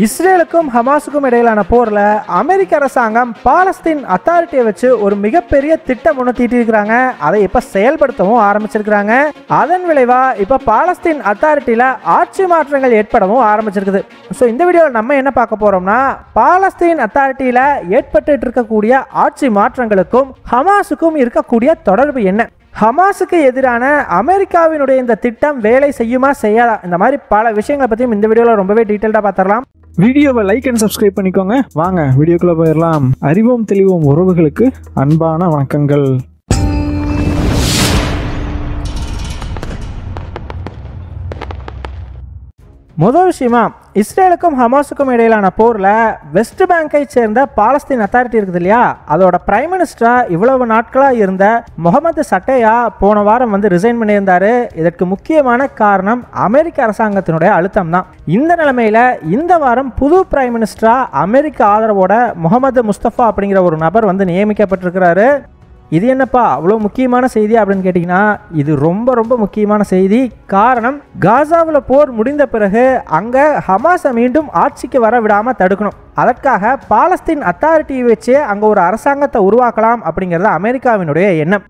இஸ்ரேலுக்கும் ஹமாஸுக்கும் இடையிலான போர்ல அமெரிக்க அரசாங்கம் பாலஸ்தீன் அத்தாரிட்டியை வச்சு ஒரு மிகப்பெரிய திட்டம் ஒன்று தீட்டிருக்கிறாங்க. அதை இப்ப செயல்படுத்தவும் ஆரம்பிச்சிருக்கிறாங்க. அதன் விளைவா இப்ப பாலஸ்தீன் அத்தாரிட்டியில ஆட்சி மாற்றங்கள் ஏற்படவும் ஆரம்பிச்சிருக்குது. ஸோ இந்த வீடியோவில் நம்ம என்ன பார்க்க போறோம்னா, பாலஸ்தீன் அத்தாரிட்டியில ஏற்பட்டு இருக்கக்கூடிய ஆட்சி மாற்றங்களுக்கும் ஹமாஸுக்கும் இருக்கக்கூடிய தொடர்பு என்ன, ஹமாஸுக்கு எதிரான அமெரிக்காவினுடைய இந்த திட்டம் வேலை செய்யுமா செய்யாதா, இந்த மாதிரி பல விஷயங்களை பற்றியும் இந்த வீடியோவில் ரொம்பவே டீட்டெயில்டாக பார்த்துடலாம். வீடியோவை லைக் அண்ட் சப்ஸ்கிரைப் பண்ணிக்கோங்க. வாங்க வீடியோக்குள்ளே போயிடலாம். அறிவோம் தெளிவோம் உறவுகளுக்கு அன்பான வணக்கங்கள். முதல் விஷயமா, இஸ்ரேலுக்கும் ஹமாஸுக்கும் இடையிலான போரில் வெஸ்ட் பேங்கை சேர்ந்த பாலஸ்தீன் அத்தாரிட்டி இருக்குது இல்லையா, அதோட பிரைம் மினிஸ்டரா இவ்வளவு நாட்களாக இருந்த முகமது சட்டையா போன வாரம் ரிசைன் பண்ணியிருந்தாரு. இதற்கு முக்கியமான காரணம் அமெரிக்க அரசாங்கத்தினுடைய அழுத்தம் தான். இந்த நிலைமையில இந்த வாரம் புது பிரைம் மினிஸ்டரா அமெரிக்க ஆதரவோட முகமது முஸ்தபா அப்படிங்கிற ஒரு நபர் நியமிக்கப்பட்டிருக்கிறாரு. இது என்னப்பா அவ்வளோ முக்கியமான செய்தி அப்படின்னு கேட்டிங்கன்னா, இது ரொம்ப ரொம்ப முக்கியமான செய்தி. காரணம், காசாவில் போர் முடிந்த பிறகு அங்கே ஹமாஸை மீண்டும் ஆட்சிக்கு வர விடாமல் தடுக்கணும். அதற்காக பாலஸ்தீன் அத்தாரிட்டியை வச்சு அங்கே ஒரு அரசாங்கத்தை உருவாக்கலாம் அப்படிங்கிறது அமெரிக்காவினுடைய எண்ணம்.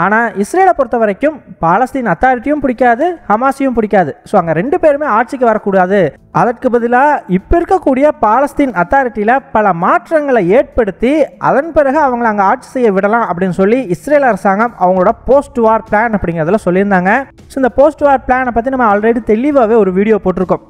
ஆனால் இஸ்ரேலை பொறுத்த வரைக்கும் பாலஸ்தீன் அத்தாரிட்டியும் பிடிக்காது, ஹமாஸையும் பிடிக்காது. ஸோ அங்கே ரெண்டு பேருமே ஆட்சிக்கு வரக்கூடாது. அதற்கு பதிலாக இப்போ இருக்கக்கூடிய பாலஸ்தீன் அத்தாரிட்டியில் பல மாற்றங்களை ஏற்படுத்தி அதன் பிறகு அவங்களை அங்கே ஆட்சி செய்ய விடலாம் அப்படின்னு சொல்லி இஸ்ரேல் அரசாங்கம் அவங்களோட போஸ்ட் வார் பிளான் அப்படிங்கிறதுல சொல்லியிருந்தாங்க. ஸோ இந்த போஸ்ட் வார் பிளானை பற்றி நம்ம ஆல்ரெடி தெளிவாகவே ஒரு வீடியோ போட்டிருக்கோம்.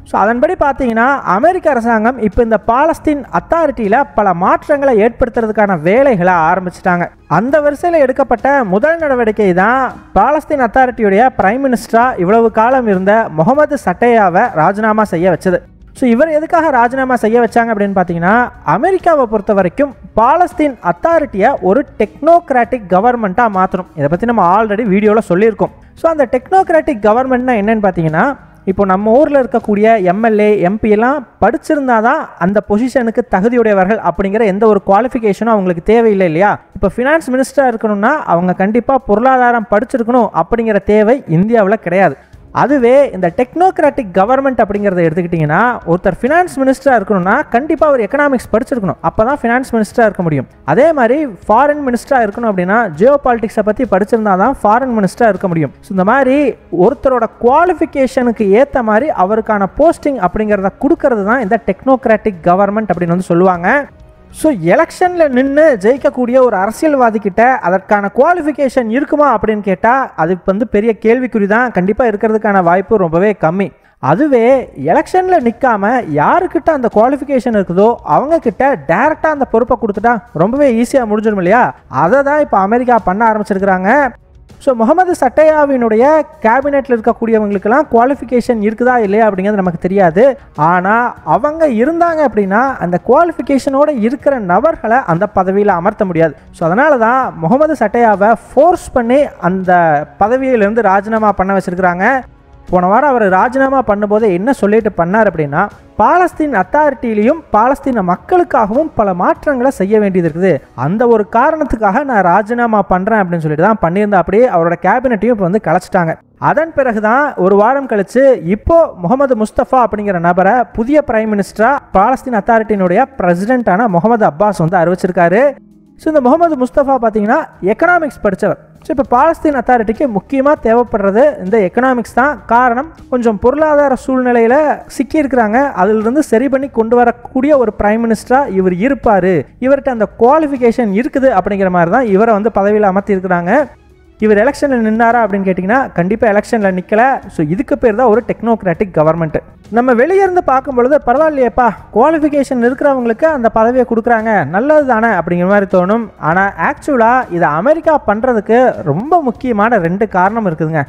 ஸோ அதன்படி பார்த்தீங்கன்னா, அமெரிக்க அரசாங்கம் இப்போ இந்த பாலஸ்தீன் அத்தாரிட்டியில் பல மாற்றங்களை ஏற்படுத்துறதுக்கான வேலைகளை ஆரம்பிச்சிட்டாங்க. அந்த வரிசையில் எடுக்கப்பட்ட முதல் நடவடிக்கை தான் பாலஸ்தீன் அத்தாரிட்டியுடைய பிரைம் மினிஸ்டராக இவ்வளவு காலம் இருந்த முகமது சட்டையாவை ராஜினாமா செய்ய வச்சது. ஸோ இவர் எதுக்காக ராஜினாமா செய்ய வச்சாங்க அப்படின்னு பார்த்தீங்கன்னா, அமெரிக்காவை பொறுத்த வரைக்கும் பாலஸ்தீன் அத்தாரிட்டியை ஒரு டெக்னோக்ராட்டிக் கவர்மெண்ட்டாக மாற்றணும். இதை பற்றி நம்ம ஆல்ரெடி வீடியோவில் சொல்லியிருக்கோம். ஸோ அந்த டெக்னோக்ராட்டிக் கவர்மெண்ட்னா என்னன்னு பார்த்தீங்கன்னா, இப்போ நம்ம ஊரில் இருக்கக்கூடிய எம்எல்ஏ எம்பி எல்லாம் படிச்சிருந்தா தான் அந்த பொசிஷனுக்கு தகுதியுடையவர்கள் அப்படிங்கிற எந்த ஒரு குவாலிஃபிகேஷனும் அவங்களுக்கு தேவையில்லை இல்லையா. இப்போ ஃபினான்ஸ் மினிஸ்டராக இருக்கணும்னா அவங்க கண்டிப்பாக பொருளாதாரம் படிச்சிருக்கணும் அப்படிங்கிற தேவை இந்தியாவில் கிடையாது. அதுவே இந்த டெக்னோக்ராட்டிக் கவர்மெண்ட் அப்படிங்கிறத எடுத்துக்கிட்டிங்கன்னா, ஒருத்தர் ஃபினான்ஸ் மினிஸ்டராக இருக்கணும்னா கண்டிப்பாக அவர் எக்கனாமிக்ஸ் படிச்சிருக்கணும். அப்போ தான் ஃபினான்ஸ் மினிஸ்டராக இருக்க முடியும். அதே மாதிரி ஃபாரின் மினிஸ்டராக இருக்கணும் அப்படின்னா ஜியோ பாலிட்டிக்ஸை பற்றி படிச்சிருந்தா தான் ஃபாரின் மினிஸ்டராக இருக்க முடியும். ஸோ இந்த மாதிரி ஒருத்தரோட குவாலிஃபிகேஷனுக்கு ஏற்ற மாதிரி அவருக்கான போஸ்டிங் அப்படிங்கிறத கொடுக்கறது தான் இந்த டெக்னோக்ராட்டிக் கவர்மெண்ட் அப்படின்னு சொல்லுவாங்க. ஸோ எலெக்ஷனில் நின்று ஜெயிக்கக்கூடிய ஒரு அரசியல்வாதி கிட்ட அதற்கான குவாலிஃபிகேஷன் இருக்குமா அப்படின்னு கேட்டால் அது பெரிய கேள்விக்குறி தான். கண்டிப்பாக இருக்கிறதுக்கான வாய்ப்பு ரொம்பவே கம்மி. அதுவே எலெக்ஷனில் நிற்காம யாருக்கிட்ட அந்த குவாலிஃபிகேஷன் இருக்குதோ அவங்க கிட்ட டைரெக்டாக அந்த பொறுப்பை கொடுத்துட்டா ரொம்பவே ஈஸியாக முடிஞ்சிடும் இல்லையா. அதை தான் இப்போ அமெரிக்கா பண்ண ஆரம்பிச்சிருக்கிறாங்க. ஸோ முகமது சட்டையாவினுடைய கேபினெட்டில் இருக்கக்கூடியவங்களுக்கெல்லாம் குவாலிஃபிகேஷன் இருக்குதா இல்லையா அப்படிங்கிறது நமக்கு தெரியாது. ஆனால் அவங்க இருந்தாங்க அப்படின்னா அந்த குவாலிஃபிகேஷனோடு இருக்கிற நபர்களை அந்த பதவியில் அமர்த்த முடியாது. ஸோ அதனால தான் முகமது சட்டையாவை ஃபோர்ஸ் பண்ணி அந்த பதவியிலிருந்து ராஜினாமா பண்ண வச்சுருக்கிறாங்க. போன வாரம் அவர் ராஜினாமா பண்ணும்போது என்ன சொல்லிட்டு பண்ணார் அப்படின்னா, பாலஸ்தீன் அத்தாரிட்டியிலையும் பாலஸ்தீன மக்களுக்காகவும் பல மாற்றங்களை செய்ய வேண்டியது இருக்குது, அந்த ஒரு காரணத்துக்காக நான் ராஜினாமா பண்ணுறேன் அப்படின்னு சொல்லிட்டு தான் பண்ணியிருந்தா. அப்படியே அவரோட கேபினெட்டையும் இப்போ கலைச்சிட்டாங்க. அதன் பிறகுதான் ஒரு வாரம் கழிச்சு இப்போ முகமது முஸ்தபா அப்படிங்கிற நபரை புதிய பிரைம் மினிஸ்டரா பாலஸ்தீன் அத்தாரிட்டியினுடைய பிரசிடென்டான முகமது அப்பாஸ் அறிவிச்சிருக்காரு. ஸோ இந்த முகமது முஸ்தபா பார்த்தீங்கன்னா எக்கனாமிக்ஸ் படித்தவர். ஸோ இப்போ பாலஸ்தீன் அத்தாரிட்டிக்கு முக்கியமாக தேவைப்படுறது இந்த எக்கனாமிக்ஸ் தான். காரணம், கொஞ்சம் பொருளாதார சூழ்நிலையில் சிக்கியிருக்கிறாங்க, அதிலிருந்து சரி பண்ணி கொண்டு வரக்கூடிய ஒரு பிரைம் மினிஸ்டராக இவர் இருப்பார், இவர்கிட்ட அந்த குவாலிஃபிகேஷன் இருக்குது அப்படிங்கிற மாதிரி தான் இவரை பதவியில் அமர்த்தியிருக்கிறாங்க. இவர் எலெக்ஷனில் நின்னாரா அப்படின்னு கேட்டிங்கன்னா கண்டிப்பாக எலெக்ஷனில் நிற்கலை. ஸோ இதுக்கு பேர் தான் ஒரு டெக்னோக்ராட்டிக் கவர்மெண்ட். நம்ம வெளியே இருந்து பார்க்கும் பொழுது பரவாயில்லையேப்பா, குவாலிஃபிகேஷன் இருக்கிறவங்களுக்கு அந்த பதவியை கொடுக்குறாங்க, நல்லது தானே அப்படிங்கிற மாதிரி தோணும். ஆனால் ஆக்சுவலாக இதை அமெரிக்கா பண்ணுறதுக்கு ரொம்ப முக்கியமான 2 காரணம் இருக்குதுங்க.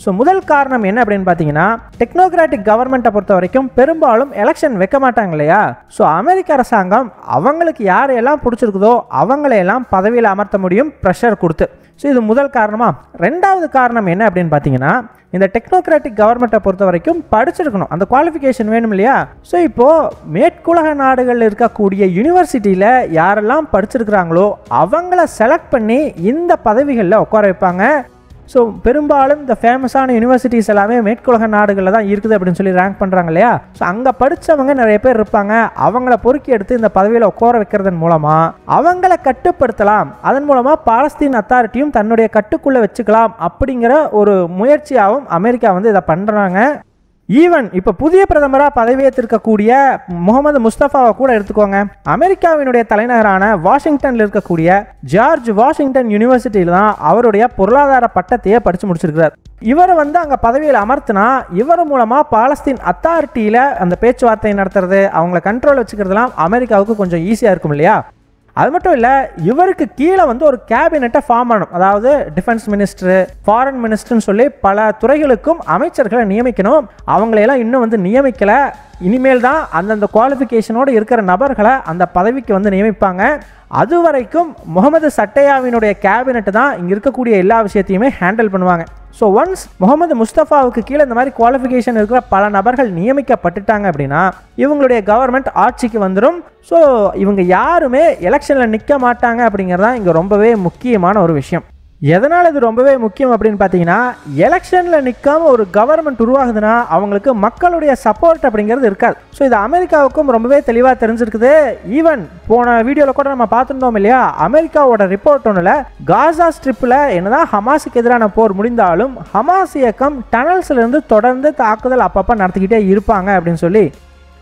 ஸோ முதல் காரணம் என்ன அப்படின்னு பார்த்தீங்கன்னா, டெக்னோக்ராட்டிக் கவர்மெண்ட்டை பொறுத்த வரைக்கும் பெரும்பாலும் எலெக்ஷன் வைக்க மாட்டாங்க இல்லையா. ஸோ அமெரிக்க அரசாங்கம் அவங்களுக்கு யாரையெல்லாம் பிடிச்சிருக்குதோ அவங்களையெல்லாம் பதவியில் அமர்த்த முடியும் ப்ரெஷர் கொடுத்து. ஸோ இது முதல் காரணமாக. ரெண்டாவது காரணம் என்ன அப்படின்னு பார்த்தீங்கன்னா, இந்த டெக்னோக்ராட்டிக் கவர்மெண்ட்டை பொறுத்த வரைக்கும் படிச்சிருக்கணும், அந்த குவாலிஃபிகேஷன் வேணும் இல்லையா. ஸோ இப்போது மேற்குலக நாடுகளில் இருக்கக்கூடிய யூனிவர்சிட்டியில் யாரெல்லாம் படிச்சிருக்கிறாங்களோ அவங்கள செலக்ட் பண்ணி இந்த பதவிகளில் உட்கார வைப்பாங்க. ஸோ பெரும்பாலும் இந்த ஃபேமஸான யூனிவர்சிட்டிஸ் எல்லாமே மேற்குலக நாடுகளில் தான் இருக்குது அப்படின்னு சொல்லி ரேங்க் பண்ணுறாங்க இல்லையா. ஸோ அங்கே படித்தவங்க நிறைய பேர் இருப்பாங்க. அவங்கள பொறுக்கி எடுத்து இந்த பதவியில் உட்கார வைக்கிறதன் மூலமாக அவங்கள கட்டுப்படுத்தலாம், அதன் மூலமாக பாலஸ்தீன் அத்தாரிட்டியும் தன்னுடைய கட்டுக்குள்ளே வச்சுக்கலாம் அப்படிங்கிற ஒரு முயற்சியாகவும் அமெரிக்கா வந்து இதை பண்ணுறாங்க. ஈவன் இப்போ புதிய பிரதமராக பதவியேற்றிருக்கக்கூடிய முகமது முஸ்தபாவை கூட எடுத்துக்கோங்க. அமெரிக்காவினுடைய தலைநகரான வாஷிங்டனில் இருக்கக்கூடிய ஜார்ஜ் வாஷிங்டன் யூனிவர்சிட்டியில் தான் அவருடைய பொருளாதார பட்டத்தையே படித்து முடிச்சிருக்கிறார். இவரை வந்து அங்கே பதவியில் அமர்த்தினா இவர் மூலமாக பாலஸ்தீன் அத்தாரிட்டியில் அந்த பேச்சுவார்த்தை நடத்துறது, அவங்கள கண்ட்ரோல் வச்சுக்கிறதுலாம் அமெரிக்காவுக்கு கொஞ்சம் ஈஸியாக இருக்கும் இல்லையா. அது மட்டும் இல்லை, இவருக்கு கீழே வந்து ஒரு கேபினெட்டை ஃபார்ம் பண்ணணும். அதாவது டிஃபென்ஸ் மினிஸ்டர், ஃபாரின் மினிஸ்டர்னு சொல்லி பல துறைகளுக்கும் அமைச்சர்களை நியமிக்கணும். அவங்களையெல்லாம் இன்னும் வந்து நியமிக்கலை. இனிமேல் தான் அந்தந்த குவாலிஃபிகேஷனோடு இருக்கிற நபர்களை அந்த பதவிக்கு வந்து நியமிப்பாங்க. அது வரைக்கும் முகமது சட்டையாவினுடைய கேபினெட் தான் இங்கே இருக்கக்கூடிய எல்லா விஷயத்தையுமே ஹேண்டில் பண்ணுவாங்க. ஸோ ஒன்ஸ் முகமது முஸ்தபாவுக்கு கீழே இந்த மாதிரி குவாலிஃபிகேஷன் இருக்கிற பல நபர்கள் நியமிக்கப்பட்டுட்டாங்க அப்படின்னா இவங்களுடைய கவர்மெண்ட் ஆட்சிக்கு வந்துடும். ஸோ இவங்க யாருமே எலெக்ஷனில் நிற்க மாட்டாங்க அப்படிங்கிறது தான் இங்கே ரொம்பவே முக்கியமான ஒரு விஷயம். எதனால் இது ரொம்பவே முக்கியம் அப்படின்னு பார்த்தீங்கன்னா, எலெக்ஷனில் நிற்காம ஒரு கவர்மெண்ட் உருவாகுதுன்னா அவங்களுக்கு மக்களுடைய சப்போர்ட் அப்படிங்கிறது இருக்காது. ஸோ இது அமெரிக்காவுக்கும் ரொம்பவே தெளிவாக தெரிஞ்சிருக்குது. ஈவன் போன வீடியோவில் கூட நம்ம பார்த்துருந்தோம் இல்லையா, அமெரிக்காவோட ரிப்போர்ட் ஒன்றில் காசா ஸ்ட்ரிப்பில் என்னதான் ஹமாஸுக்கு எதிரான போர் முடிந்தாலும் ஹமாஸ் இயக்கம் டனல்ஸ்லேருந்து தொடர்ந்து தாக்குதல் அப்பப்போ நடத்திக்கிட்டே இருப்பாங்க அப்படின்னு சொல்லி.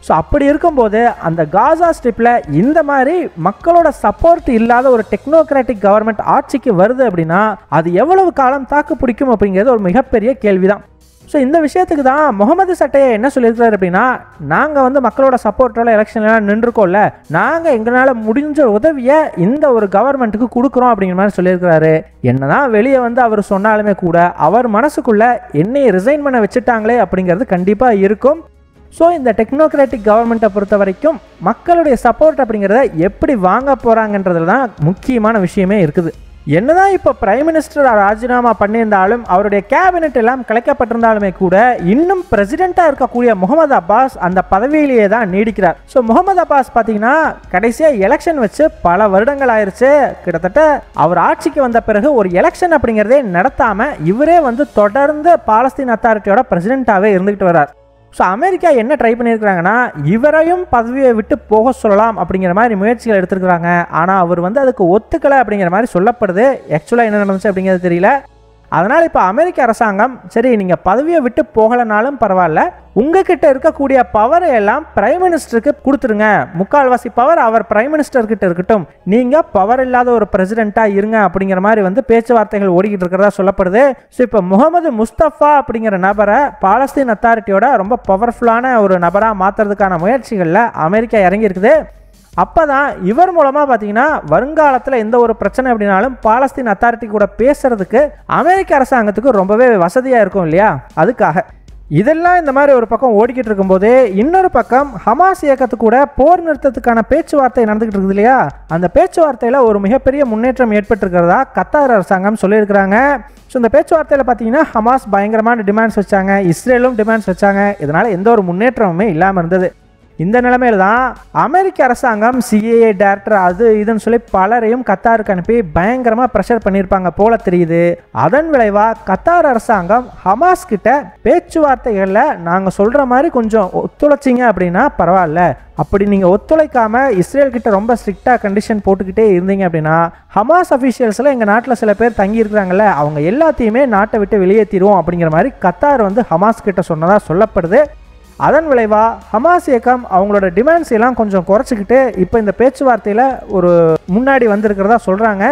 ஸோ அப்படி இருக்கும்போது அந்த காசா ஸ்ட்ரிப்பில் இந்த மாதிரி மக்களோட சப்போர்ட் இல்லாத ஒரு டெக்னோக்ராட்டிக் கவர்மெண்ட் ஆட்சிக்கு வருது அப்படின்னா அது எவ்வளவு காலம் தாக்கு பிடிக்கும் அப்படிங்கிறது ஒரு மிகப்பெரிய கேள்விதான். ஸோ இந்த விஷயத்துக்கு தான் முகமது சட்டையை என்ன சொல்லியிருக்காரு அப்படின்னா, நாங்கள் வந்து மக்களோட சப்போர்ட்டோட எலெக்ஷன்லாம் நின்றுக்கோல்ல, நாங்கள் எங்களால் முடிஞ்ச உதவியை இந்த ஒரு கவர்மெண்ட்டுக்கு கொடுக்குறோம் அப்படிங்கிற மாதிரி சொல்லியிருக்கிறாரு. என்னதான் வெளியே வந்து அவர் சொன்னாலுமே கூட அவர் மனசுக்குள்ள என்னையை ரிசைன் பண்ண வச்சுட்டாங்களே அப்படிங்கிறது கண்டிப்பாக இருக்கும். ஸோ இந்த டெக்னோக்ராட்டிக் கவர்மெண்ட்டை பொறுத்த வரைக்கும் மக்களுடைய சப்போர்ட் அப்படிங்கிறத எப்படி வாங்க போகிறாங்கன்றதுல தான் முக்கியமான விஷயமே இருக்குது. என்னதான் இப்போ பிரைம் மினிஸ்டர் ராஜினாமா பண்ணியிருந்தாலும் அவருடைய கேபினெட் எல்லாம் கலைக்கப்பட்டிருந்தாலுமே கூட இன்னும் பிரசிடெண்ட்டாக இருக்கக்கூடிய முகமது அப்பாஸ் அந்த பதவியிலேயே தான் நீடிக்கிறார். ஸோ முகமது அப்பாஸ் பார்த்தீங்கன்னா கடைசியாக எலெக்ஷன் வச்சு பல வருடங்கள் ஆயிடுச்சு. கிட்டத்தட்ட அவர் ஆட்சிக்கு வந்த பிறகு ஒரு எலெக்ஷன் அப்படிங்கிறதே நடத்தாமல் இவரே வந்து தொடர்ந்து பாலஸ்தீன் அத்தாரிட்டியோட பிரசிடெண்ட்டாகவே இருந்துகிட்டு வர்றார். ஸோ அமெரிக்கா என்ன ட்ரை பண்ணியிருக்கிறாங்கன்னா, இவரையும் பதவியை விட்டு போக சொல்லலாம் அப்படிங்கிற மாதிரி முயற்சிகள் எடுத்துருக்குறாங்க. ஆனால் அவர் வந்து அதுக்கு ஒத்துக்கலை அப்படிங்கிற மாதிரி சொல்லப்படுது. ஆக்சுவலாக என்ன நடந்துச்சு அப்படிங்கிறது தெரியல. அதனால் இப்போ அமெரிக்க அரசாங்கம் சரி நீங்கள் பதவியை விட்டு போகலைனாலும் பரவாயில்ல, உங்ககிட்ட இருக்கக்கூடிய பவரை எல்லாம் பிரைம் மினிஸ்டருக்கு கொடுத்துருங்க, முக்கால்வாசி பவர் அவர் பிரைம் மினிஸ்டர்கிட்ட இருக்கட்டும், நீங்கள் பவர் இல்லாத ஒரு பிரசிடெண்ட்டாக இருங்க அப்படிங்கிற மாதிரி வந்து பேச்சுவார்த்தைகள் ஓடிக்கிட்டு இருக்கிறதா சொல்லப்படுது. ஸோ இப்போ முகமது முஸ்தபா அப்படிங்கிற நபரை பாலஸ்தீன் அத்தாரிட்டியோட ரொம்ப பவர்ஃபுல்லான ஒரு நபராக மாற்றுறதுக்கான முயற்சிகளில் அமெரிக்கா இறங்கியிருக்குது. அப்போ தான் இவர் மூலமாக பார்த்தீங்கன்னா வருங்காலத்தில் எந்த ஒரு பிரச்சனை அப்படின்னாலும் பாலஸ்தீன் அத்தாரிட்டி கூட பேசுறதுக்கு அமெரிக்க அரசாங்கத்துக்கு ரொம்பவே வசதியாக இருக்கும் இல்லையா. அதுக்காக இதெல்லாம் இந்த மாதிரி ஒரு பக்கம் ஓடிக்கிட்டு இருக்கும்போது இன்னொரு பக்கம் ஹமாஸ் இயக்கத்து கூட போர் நிறுத்தத்துக்கான பேச்சுவார்த்தை நடந்துகிட்டு இருக்குது இல்லையா. அந்த பேச்சுவார்த்தையில் ஒரு மிகப்பெரிய முன்னேற்றம் ஏற்பட்டிருக்கிறதா கத்தார் அரசாங்கம் சொல்லியிருக்கிறாங்க. ஸோ இந்த பேச்சுவார்த்தையில் பார்த்தீங்கன்னா ஹமாஸ் பயங்கரமான டிமாண்ட்ஸ் வச்சாங்க, இஸ்ரேலும் டிமாண்ட்ஸ் வச்சாங்க. இதனால் எந்த ஒரு முன்னேற்றமுமே இல்லாமல் இருந்தது. இந்த நிலைமையில தான் அமெரிக்க அரசாங்கம் சிஏஏ டைரக்டர் அது இதுன்னு சொல்லி பலரையும் கத்தாருக்கு அனுப்பி பயங்கரமாக ப்ரெஷர் பண்ணியிருப்பாங்க போல தெரியுது. அதன் விளைவாக கத்தார் அரசாங்கம் ஹமாஸ் கிட்ட பேச்சுவார்த்தைகளில் நாங்கள் சொல்கிற மாதிரி கொஞ்சம் ஒத்துழைச்சிங்க அப்படின்னா பரவாயில்ல, அப்படி நீங்கள் ஒத்துழைக்காமல் இஸ்ரேல் கிட்ட ரொம்ப ஸ்ட்ரிக்டாக கண்டிஷன் போட்டுக்கிட்டே இருந்தீங்க அப்படின்னா ஹமாஸ் அஃபீஷியல்ஸில் எங்கள் நாட்டில் சில பேர் தங்கி இருக்கிறாங்கல்ல, அவங்க எல்லாத்தையுமே நாட்டை விட்டு வெளியேற்றிடுவோம் அப்படிங்கிற மாதிரி கத்தார் வந்து ஹமாஸ் கிட்ட சொன்னதாக சொல்லப்படுது. அதன் விளைவாக ஹமாஸ் இயக்கம் அவங்களோட டிமாண்ட்ஸ் எல்லாம் கொஞ்சம் குறைச்சிக்கிட்டு இப்போ இந்த பேச்சுவார்த்தையில் ஒரு முன்னாடி வந்திருக்கிறதா சொல்கிறாங்க.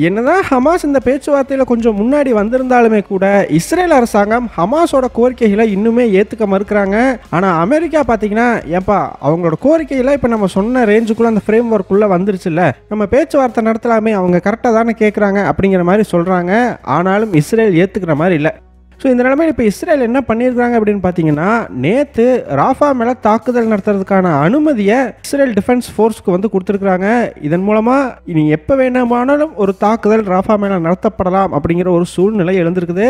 என்னதான் ஹமாஸ் இந்த பேச்சுவார்த்தையில் கொஞ்சம் முன்னாடி வந்திருந்தாலுமே கூட இஸ்ரேல் அரசாங்கம் ஹமாஸோட கோரிக்கைகளை இன்னுமே ஏற்றுக்க மறுக்கிறாங்க. ஆனால் அமெரிக்கா பார்த்தீங்கன்னா ஏப்பா அவங்களோட கோரிக்கையில் இப்போ நம்ம சொன்ன ரேஞ்சுக்குள்ளே அந்த ஃப்ரேம் ஒர்க்குள்ளே வந்துருச்சுல்ல, நம்ம பேச்சுவார்த்தை நடத்தலாமே, அவங்க கரெக்டாக தானே கேட்குறாங்க அப்படிங்கிற மாதிரி சொல்கிறாங்க. ஆனாலும் இஸ்ரேல் ஏற்றுக்கிற மாதிரி இல்லை. ஸோ இந்த நிலைமையில் இப்போ இஸ்ரேல் என்ன பண்ணியிருக்காங்க அப்படின்னு பார்த்தீங்கன்னா, நேற்று ராஃபா மேலே தாக்குதல் நடத்துறதுக்கான அனுமதியை இஸ்ரேல் டிஃபென்ஸ் ஃபோர்ஸ்க்கு வந்து கொடுத்துருக்குறாங்க. இதன் மூலமாக இனி எப்போ வேணுமானாலும் ஒரு தாக்குதல் ராஃபா மேலே நடத்தப்படலாம் அப்படிங்கிற ஒரு சூழ்நிலை எழுந்திருக்குது.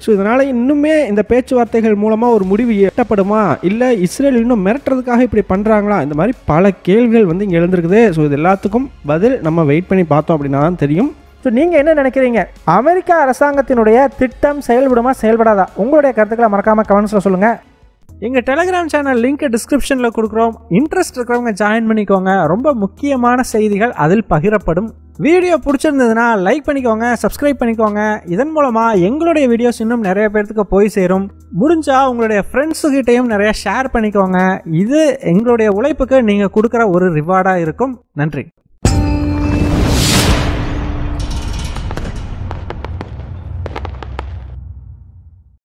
ஸோ இதனால் இன்னுமே இந்த பேச்சுவார்த்தைகள் மூலமாக ஒரு முடிவு எட்டப்படுமா, இல்லை இஸ்ரேல் இன்னும் மிரட்டுறதுக்காக இப்படி பண்ணுறாங்களா, இந்த மாதிரி பல கேள்விகள் வந்து இங்கே எழுந்திருக்குது. ஸோ இது எல்லாத்துக்கும் பதில் நம்ம வெயிட் பண்ணி பார்த்தோம் அப்படின்னா தான் தெரியும். ஸோ நீங்கள் என்ன நினைக்கிறீங்க? அமெரிக்கா அரசாங்கத்தினுடைய திட்டம் செயல்படுமா செயல்படாதா? உங்களுடைய கருத்துக்களை மறக்காமல் கமெண்ட்ஸில் சொல்லுங்கள். எங்கள் டெலிகிராம் சேனல் லிங்க் டிஸ்கிரிப்ஷனில் கொடுக்குறோம். இன்ட்ரெஸ்ட் இருக்கிறவங்க ஜாயின் பண்ணிக்கோங்க. ரொம்ப முக்கியமான செய்திகள் அதில் பகிரப்படும். வீடியோ பிடிச்சிருந்ததுன்னா லைக் பண்ணிக்கோங்க, சப்ஸ்கிரைப் பண்ணிக்கோங்க. இதன் மூலமாக எங்களுடைய வீடியோஸ் இன்னும் நிறைய பேர்த்துக்கு போய் சேரும். முடிஞ்சால் உங்களுடைய ஃப்ரெண்ட்ஸுக்கிட்டையும் நிறைய ஷேர் பண்ணிக்கோங்க. இது எங்களுடைய உழைப்புக்கு நீங்கள் கொடுக்குற ஒரு ரிவார்டாக இருக்கும். நன்றி.